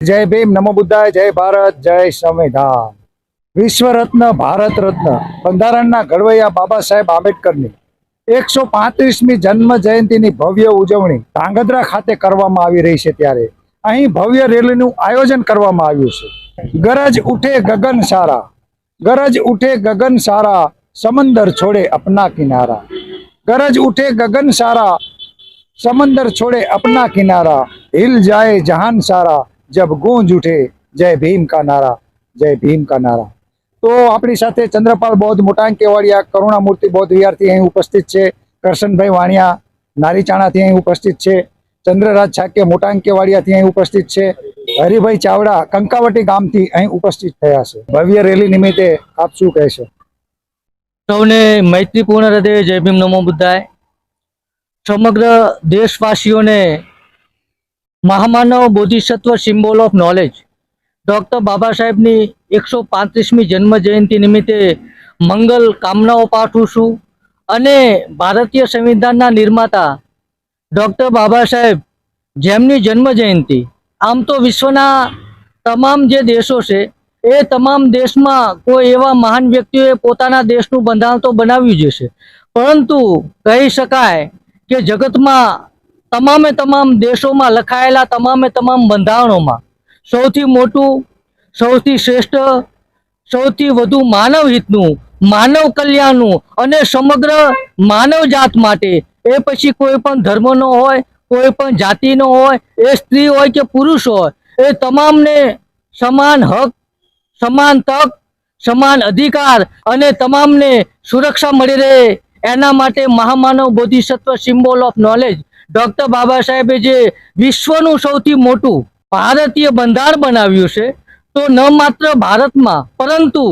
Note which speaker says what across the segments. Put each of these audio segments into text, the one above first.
Speaker 1: जय भीम, नमो बुद्धाय, जय भारत, जय संविधान। विश्व रत्न, भारत रत्न, બંધારણના ઘડવૈયા બાબા સાહેબ આંબેડકરની 135મી જન્મ જયંતિની ભવ્ય ઉજવણી ધાંગધ્રા ખાતે કરવામાં આવી રહી છે। ત્યારે અહીં ભવ્ય રેલીનું આયોજન કરવામાં આવ્યું છે। ગરજ ઉઠે ગગન સારા, ગરજ ઉઠે ગગન સારા, સમંદર છોડે अपना किनारा। गरज उठे गगन सारा, समंदर छोड़े अपना किनारा, हिल जाए जहान सारा, जब गूंज उठे जय भीम का नारा, जय भीम का नारा। तो अपनी साथे चंद्रपाल बौद्ध मोटांग केवाड़िया, करुणामूर्ति बौद्ध विहारथी અહીં ઉપસ્થિત છે, કરશનભાઈ વાણિયા નારીચાણાથી અહીં ઉપસ્થિત છે, ચંદ્રરાજ છાકે મોટાંગ કેવાડિયાથી અહીં ઉપસ્થિત છે, હરિભાઈ ચાવડા કંકાવટી ગામથી અહીં ઉપસ્થિત થયા છે। ભવ્ય રેલી નિમિત્તે આપ શું કહેશો?
Speaker 2: સૌને મૈત્રીપૂર્ણ હૃદય જય ભીમ, નમો બુદ્ધાય। સમગ્ર દેશવાસીઓને મહામાનવ બોધિસત્વ સિમ્બોલ ઓફ નોલેજ ડૉક્ટર બાબા સાહેબની 135મી જન્મ જયંતિ નિમિત્તે મંગલ કામનાઓ પાઠવું છું। અને ભારતીય સંવિધાનના નિર્માતા ડૉક્ટર બાબા સાહેબ જેમની જન્મ જયંતિ આમ તો વિશ્વના તમામ જે દેશો છે એ તમામ દેશમાં કોઈ એવા મહાન વ્યક્તિઓએ પોતાના દેશનું બંધારણ તો બનાવ્યું જ છે, પરંતુ કહી શકાય કે જગતમાં તમામ દેશોમાં લખાયેલા તમામ બંધારણોમાં સૌથી મોટું, સૌથી શ્રેષ્ઠ, સૌથી વધુ માનવ હિતનું, માનવ કલ્યાણનું અને સમગ્ર માનવ જાત માટે, એ પછી કોઈ પણ ધર્મનો હોય, કોઈ પણ જાતિનો હોય, એ સ્ત્રી હોય કે પુરુષ હોય, એ તમામને સમાન હક, સમાન તક, સમાન અધિકાર અને તમામને સુરક્ષા મળી રહે એના માટે મહામાનવ બોધિસત્વ સિમ્બોલ ઓફ નોલેજ ડૉક્ટર બાબા સાહેબે જે વિશ્વનું સૌથી મોટું ભારતીય બંધારણ બનાવ્યું છે, તો ન માત્ર ભારતમાં પરંતુ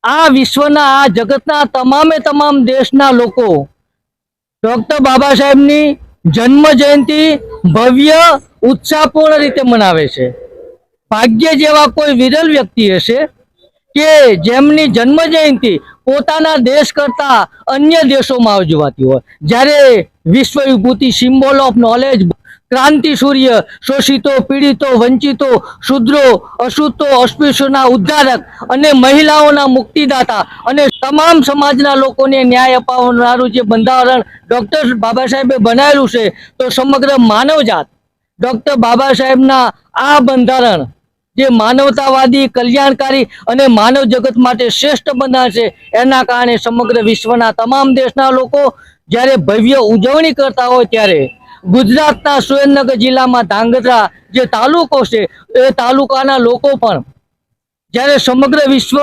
Speaker 2: આ વિશ્વના, આ જગતના તમામ દેશના લોકો ડૉક્ટર બાબા સાહેબની જન્મ જયંતિ ભવ્ય ઉત્સાહપૂર્ણ રીતે મનાવે છે। ભાગ્ય જેવા કોઈ વિરલ વ્યક્તિ હશે કે જેમની જન્મ જયંતિ પોતાના દેશ કરતા અન્ય દેશોમાં ઉજવાતી હોય, જ્યારે વિશ્વ વિભૂતિ સિમ્બોલ ઓફ નોલેજ ક્રાંતિ સૂર્ય, શોષિતો, પીડિતો, વંચિતો, શુદ્રો, અશુદ્ધો, અસ્પૃશ્યોના ઉદ્ધારક અને મહિલાઓના મુક્તિદાતા અને તમામ સમાજના લોકોને ન્યાય અપાવનારું જે બંધારણ ડૉક્ટર બાબા સાહેબે બનાવેલું છે, તો સમગ્ર માનવજાત ડૉક્ટર બાબા સાહેબના આ બંધારણ જે માનવતાવાદી, કલ્યાણકારી અને માનવ જગત માટે શ્રેષ્ઠ બંધારણ છે, એના કારણે સમગ્ર વિશ્વના તમામ દેશના લોકો જ્યારે ભવ્ય ઉજવણી કરતા હોય ત્યારે ગુજરાતના સુરેન્દ્રનગર જિલ્લામાં ધાંગધ્રા જે તાલુકો છે એ તાલુકાના લોકો પણ જ્યારે સમગ્ર વિશ્વ,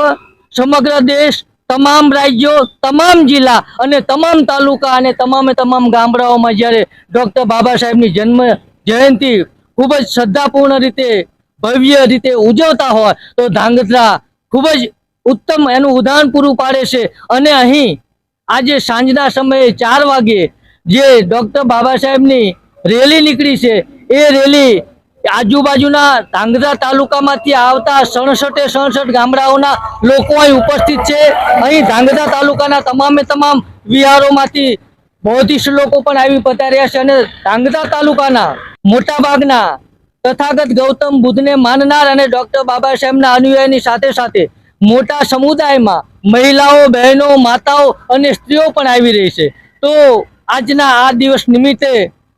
Speaker 2: સમગ્ર દેશ, તમામ રાજ્યો, તમામ જિલ્લા અને તમામ તાલુકા અને તમામ ગામડાઓમાં જ્યારે ડૉક્ટર બાબા સાહેબની જન્મ જયંતિ ખૂબ જ શ્રદ્ધાપૂર્ણ રીતે, ભવ્ય રીતે ઉજવતા હોય તો ધાંગધ્રા ખૂબ જ ઉત્તમ એનું ઉદાહરણ પૂરું પાડે છે। અને અહીં આજે સાંજના સમયે 4 વાગે જે ડૉક્ટર બાબા સાહેબની રેલી નીકળી છે, એ રેલી આજુબાજુના ધાંગધ્રા તાલુકામાંથી આવતા 67 ગામડાઓના લોકો અહીં ઉપસ્થિત છે। અહીં ધાંગધ્રા તાલુકાના તમામ વિહારોમાંથી બૌદ્ધિસ્ટ લોકો પણ આવી પધાર્યા છે અને ધાંગધ્રા તાલુકાના મોટાભાગના તથાગત ગૌતમ બુદ્ધને માનનાર અને ડૉક્ટર બાબા સાહેબના અનુયાયીની સાથે મોટા સમુદાયમાં મહિલાઓ, બહેનો, માતાઓ અને સ્ત્રીઓ પણ આવી રહી છે। તો આજના આ દિવસ નિમિત્તે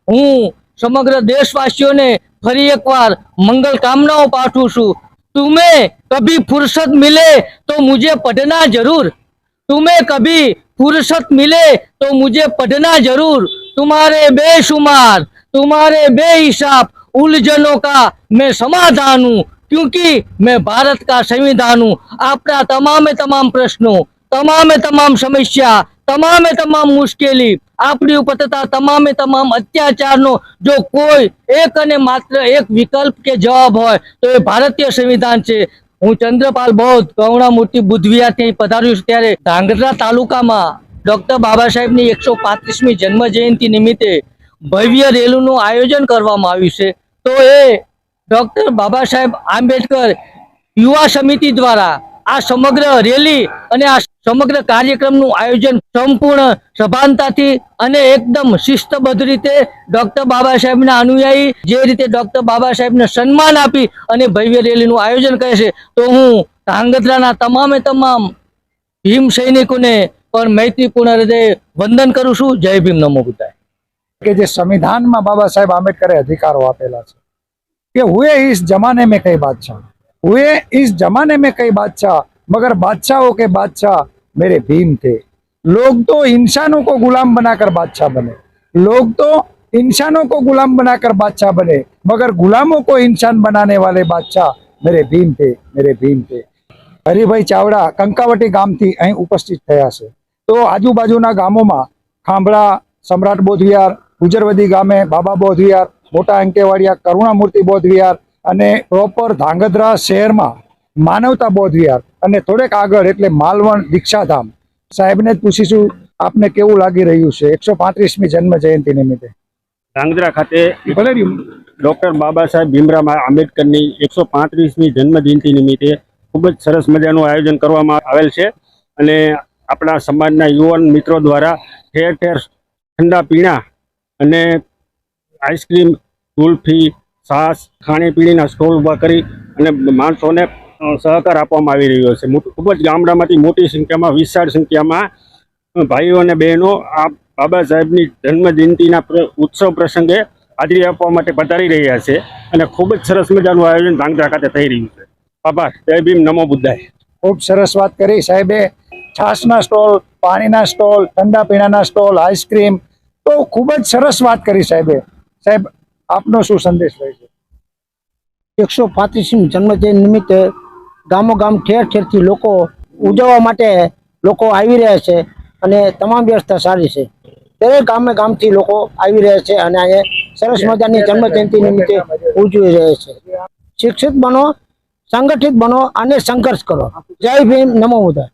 Speaker 2: હું સમગ્ર દેશવાસીઓને ફરી એકવાર મંગલ કામનાઓ પાઠવું છું। तुम्हें कभी फुर्सत मिले तो मुझे पढ़ना जरूर, तुम्हें कभी फुर्सत मिले तो मुझे पढ़ना जरूर, तुम्हारे बेशुमार, तुम्हारे बेहिसाब उलझनों का मैं समाधान हूँ, क्योंकि मैं भारत का संविधान हूँ। आपका તમામ પ્રશ્નો, તમામ સમસ્યા, તમામ મુશ્કેલી આપણી ઉપર થતા તમામ અત્યાચારનો જો કોઈ એક અને માત્ર એક વિકલ્પ કે જવાબ હોય તો એ ભારતીય સંવિધાન છે। હું ચંદ્રપાલ બૌદ્ધ, કરુણામૂર્તિ બુદ્ધ વિહારથી પધાર્યું છું ત્યારે ધાંગધ્રા તાલુકામાં ડૉક્ટર બાબા સાહેબની 135મી જન્મ જયંતિ નિમિત્તે ભવ્ય રેલીનું આયોજન કરવામાં આવ્યું છે। તો એ ડૉક્ટર બાબા સાહેબ આંબેડકર યુવા સમિતિ દ્વારા આ સમગ્ર રેલી અને આ સમગ્ર કાર્યક્રમનું આયોજન સંપૂર્ણ સભાનતાથી અને એકદમ શિસ્તબદ્ધ રીતે ડોક્ટર બાબા સાહેબના અનુયાયી જે રીતે ડોક્ટર બાબા સાહેબને સન્માન આપી અને ભવ્ય રેલીનું આયોજન કરે છે, તો હું ધાંગધ્રાના તમામે તમામ ભીમ સૈનિકોને પણ મૈત્રીપૂર્ણ હૃદય વંદન કરું છું. જય ભીમ, નમો બુદ્ધાય.
Speaker 1: કે જે संविधाનમાં બાબा સાહેબ આંબેડકરે અધિકારો આપેલા છે कि हुए इस जमाने में कई बादशाह, हुए इस जमाने में कई बादशाह, मगर बादशाहों के बादशाह मेरे भीम थे. लोग तो इंसानों को गुलाम बनाकर बादशाह बने, लोग तो इंसानों को गुलाम बनाकर बादशाह बने, मगर गुलामों को इंसान बनाने वाले बादशाह मेरे भीम थे, मेरे भीम थे. હરિભાઈ ચાવડા કંકાવટી ગામથી અહીં ઉપસ્થિત થયા છે. તો આજુબાજુના ગામોમાં ખાંભળા, સમ્રાટ બોધવિહાર, ગુજરવદી ગામે બાબા બોધવિહાર, મોટા અંકેવાડિયા કરુણામૂર્તિ બોધવિહાર અને પ્રોપર ધાંગધ્રા શહેરમાં માનવતા બોધવિહાર અને થોડેક આગળ એટલે માલવણ દીક્ષાધામ. સાહેબને જ પૂછીશું આપને કેવું લાગી રહ્યું છે 135મી જન્મ જયંતિ નિમિત્તે?
Speaker 3: ધાંગધ્રા ખાતે ડોક્ટર બાબા સાહેબ ભીમરાવ આંબેડકરની 135મી જન્મ જયંતિ નિમિત્તે ખૂબ જ સરસ મજાનું આયોજન કરવામાં આવેલ છે અને આપણા સમાજના યુવાન મિત્રો દ્વારા ઠેર ઠેર ઠંડા પીણા અને આઈસ્ક્રીમ, કુલ્ફી, છાશ, ખાણીપીણીના સ્ટોલ ઊભા કરી અને માણસોને સહકાર આપવામાં આવી રહ્યો છે. ખૂબ જ ગામડામાંથી મોટી સંખ્યામાં, વિશાળ સંખ્યામાં ભાઈઓ અને બહેનો આ બાબા સાહેબની જન્મ જયંતિના ઉત્સવ પ્રસંગે હાજરી આપવા માટે પધારી રહ્યા છે અને ખૂબ જ સરસ મજાનું આયોજન ધાંગધ્રા ખાતે થઈ રહ્યું છે. આભાર. જય ભીમ, નમો બુદ્ધાય.
Speaker 1: ખૂબ સરસ વાત કરી સાહેબે. છાશના સ્ટોલ, પાણીના સ્ટોલ, ઠંડા પીણાના સ્ટોલ, આઈસ્ક્રીમ, તો ખૂબ જ સરસ વાત કરી સાહેબે. સાહેબ આપનો શું સંદેશ રહેશે?
Speaker 4: 135મી જન્મજયંતિ નિમિત્તે ગામો ગામ ઠેર ઠેરથી લોકો ઉજવવા માટે લોકો આવી રહ્યા છે અને તમામ વ્યવસ્થા સારી છે. દરેક ગામે ગામથી લોકો આવી રહ્યા છે અને અહીંયા સરસ મજાની જન્મજયંતિ નિમિત્તે ઉજવી રહ્યા છે. શિક્ષિત બનો, સંગઠિત બનો અને સંઘર્ષ કરો. જય ભીમ, નમો બુદ્ધાય.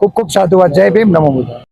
Speaker 1: ખૂબ ખૂબ સાધુવાદ. જય ભીમ, નમો બુદ્ધાય.